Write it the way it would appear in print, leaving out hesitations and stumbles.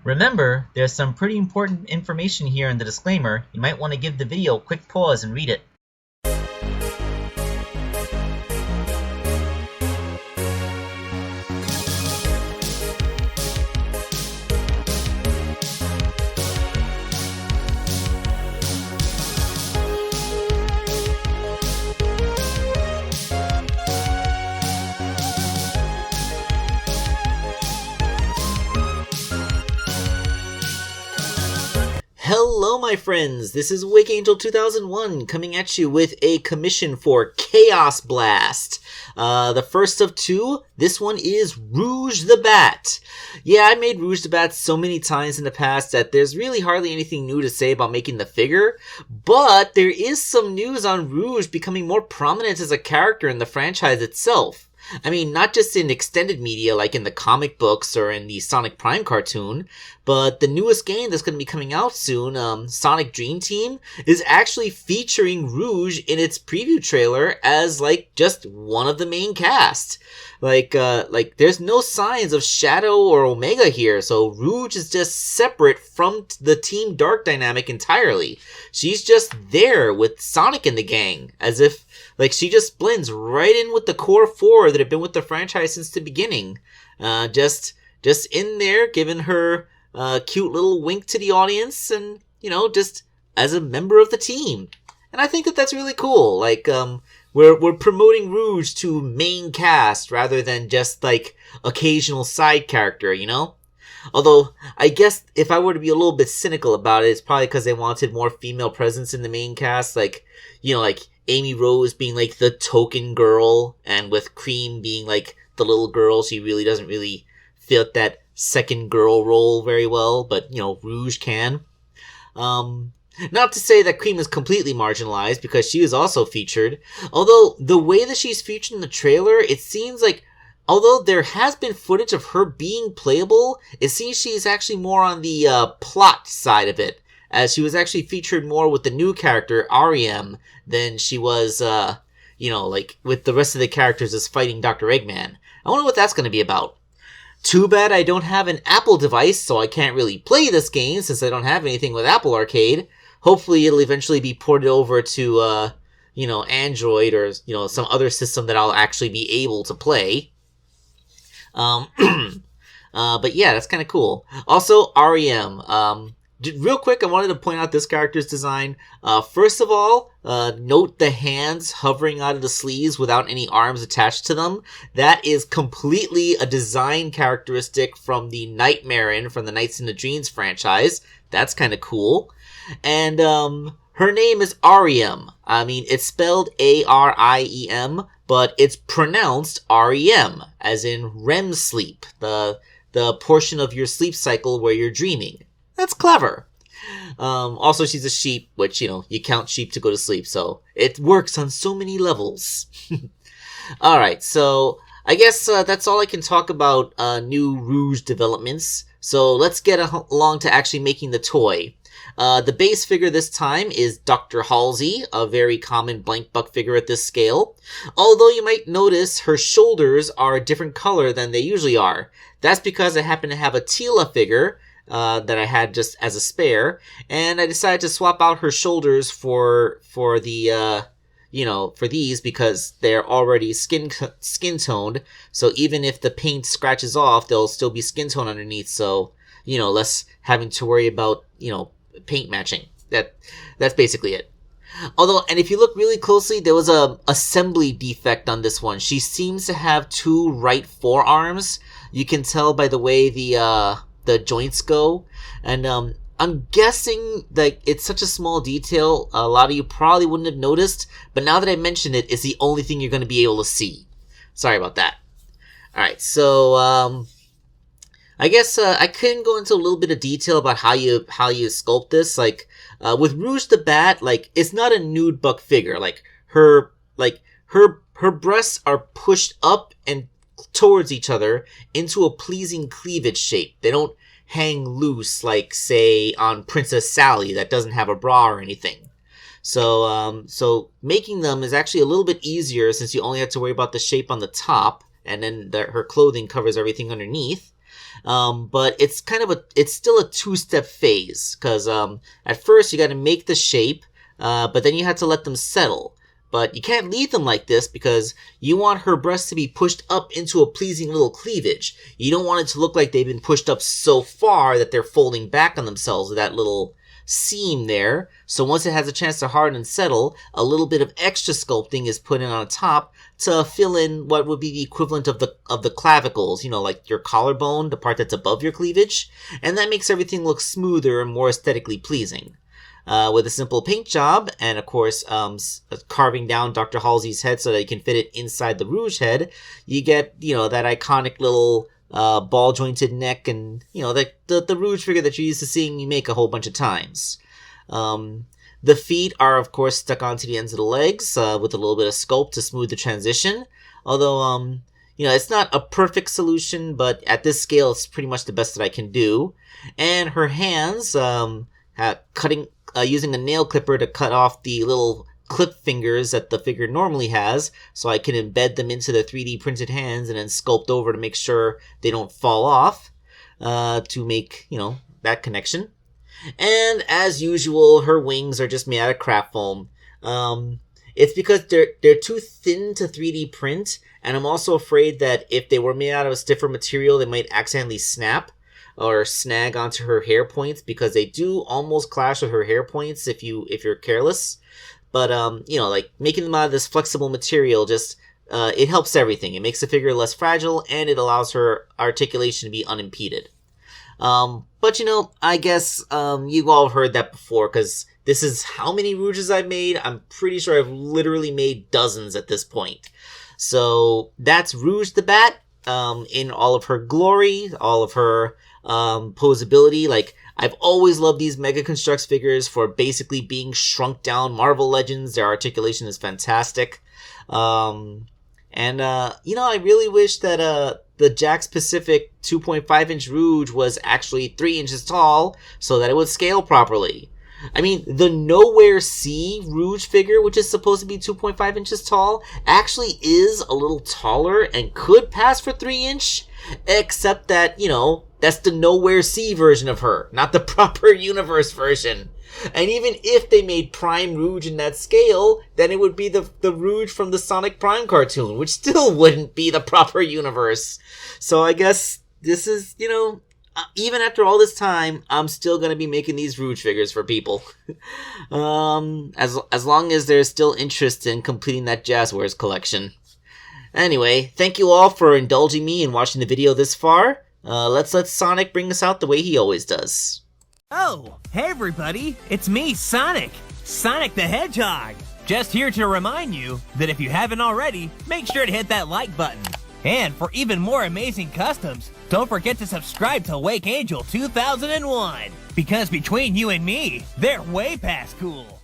Remember, there's some pretty important information here in the disclaimer. You might want to give the video a quick pause and read it. Hello my friends, this is Wake Angel 2001 coming at you with a commission for Chaos Blast. The first of two, this one is Rouge the Bat. Yeah, I made Rouge the Bat so many times in the past that there's really hardly anything new to say about making the figure, but there is some news on Rouge becoming more prominent as a character in the franchise itself. I mean, not just in extended media like in the comic books or in the Sonic Prime cartoon, but the newest game that's going to be coming out soon, Sonic Dream Team, is actually featuring Rouge in its preview trailer as, like, just one of the main cast. Like, there's no signs of Shadow or Omega here, so Rouge is just separate from the Team Dark dynamic entirely. She's just there with Sonic in the gang, as if, like, she just blends right in with the core four that have been with the franchise since the beginning. Just in there, giving her cute little wink to the audience, and, you know, just as a member of the team. And I think that that's really cool. Like, we're promoting Rouge to main cast rather than just, like, occasional side character, you know? Although, I guess if I were to be a little bit cynical about it, it's probably because they wanted more female presence in the main cast. Like, you know, like Amy Rose being, like, the token girl, and with Cream being, like, the little girl. She really doesn't really fit that second girl role very well, but, you know, Rouge can. Not to say that Cream is completely marginalized, because she is also featured. Although, the way that she's featured in the trailer, it seems like, although there has been footage of her being playable, it seems she's actually more on the plot side of it, as she was actually featured more with the new character, R.E.M., than she was, you know, like, with the rest of the characters as fighting Dr. Eggman. I wonder what that's going to be about. Too bad I don't have an Apple device, so I can't really play this game, since I don't have anything with Apple Arcade. Hopefully it'll eventually be ported over to, you know, Android or, you know, some other system that I'll actually be able to play. But yeah, that's kind of cool. Also, R.E.M. Real quick, I wanted to point out this character's design. First of all, note the hands hovering out of the sleeves without any arms attached to them. That is completely a design characteristic from the Nightmare from the Nights into Dreams franchise. That's kind of cool. And, her name is R.E.M. I mean, it's spelled A-R-I-E-M, but it's pronounced R-E-M, as in REM sleep, the portion of your sleep cycle where you're dreaming. That's clever. Also, she's a sheep, which, you know, you count sheep to go to sleep, so it works on so many levels. Alright, so I guess that's all I can talk about new Rouge developments. So let's get along to actually making the toy. The base figure this time is Dr. Halsey, a very common blank buck figure at this scale. Although you might notice her shoulders are a different color than they usually are. That's because I happen to have a Tila figure that I had just as a spare, and I decided to swap out her shoulders for the you know, for these, because they're already skin toned. So even if the paint scratches off, they'll still be skin tone underneath. So, you know, less having to worry about, you know, paint matching. That's basically it. Although, and if you look really closely, there was a assembly defect on this one. She seems to have two right forearms. You can tell by the way the joints go. And I'm guessing that it's such a small detail, a lot of you probably wouldn't have noticed, but now that I mention it, it's the only thing you're going to be able to see. Sorry about that. Alright, so I guess I can go into a little bit of detail about how you sculpt this. Like with Rouge the Bat, like, it's not a nude buck figure. Like her breasts are pushed up and towards each other into a pleasing cleavage shape. They don't hang loose like, say, on Princess Sally that doesn't have a bra or anything. So making them is actually a little bit easier since you only have to worry about the shape on the top, and then her clothing covers everything underneath. But it's it's still a two-step phase, because at first you got to make the shape, but then you have to let them settle. But you can't leave them like this because you want her breasts to be pushed up into a pleasing little cleavage. You don't want it to look like they've been pushed up so far that they're folding back on themselves with that little seam there. So once it has a chance to harden and settle, a little bit of extra sculpting is put in on top to fill in what would be the equivalent of the clavicles, you know, like your collarbone, the part that's above your cleavage. And that makes everything look smoother and more aesthetically pleasing. With a simple paint job, and of course, carving down Dr. Halsey's head so that you can fit it inside the Rouge head, you get, you know, that iconic little ball-jointed neck, and, you know, the Rouge figure that you're used to seeing me make a whole bunch of times. The feet are, of course, stuck onto the ends of the legs with a little bit of sculpt to smooth the transition. Although, you know, it's not a perfect solution, but at this scale, it's pretty much the best that I can do. And her hands, using a nail clipper to cut off the little clip fingers that the figure normally has, so I can embed them into the 3D printed hands and then sculpt over to make sure they don't fall off, to make, you know, that connection. And as usual, her wings are just made out of craft foam. It's because they're too thin to 3D print, and I'm also afraid that if they were made out of a stiffer material, they might accidentally snap or snag onto her hair points, because they do almost clash with her hair points if you're careless. But you know, like making them out of this flexible material just it helps everything. It makes the figure less fragile, and it allows her articulation to be unimpeded. But you know, I guess you all have heard that before, because this is how many Rouges I've made. I'm pretty sure I've literally made dozens at this point. So that's Rouge the Bat in all of her glory, all of her posability. Like, I've always loved these Mega Construx figures for basically being shrunk down Marvel Legends. Their articulation is fantastic. You know, I really wish that the Jakks Pacific 2.5-inch Rouge was actually 3 inches tall so that it would scale properly. I mean, the Nowhere Sea Rouge figure, which is supposed to be 2.5 inches tall, actually is a little taller and could pass for 3-inch, except that, you know, that's the Nowhere Sea version of her, not the proper universe version. And even if they made Prime Rouge in that scale, then it would be the Rouge from the Sonic Prime cartoon, which still wouldn't be the proper universe. So I guess this is, you know, even after all this time, I'm still going to be making these Rouge figures for people. As long as there's still interest in completing that Jazzwares collection. Anyway, thank you all for indulging me and watching the video this far. Let's let Sonic bring us out the way he always does. Oh, hey everybody, it's me, Sonic! Sonic the Hedgehog! Just here to remind you that if you haven't already, make sure to hit that like button. And for even more amazing customs, don't forget to subscribe to Wake Angel 2001, because between you and me, they're way past cool.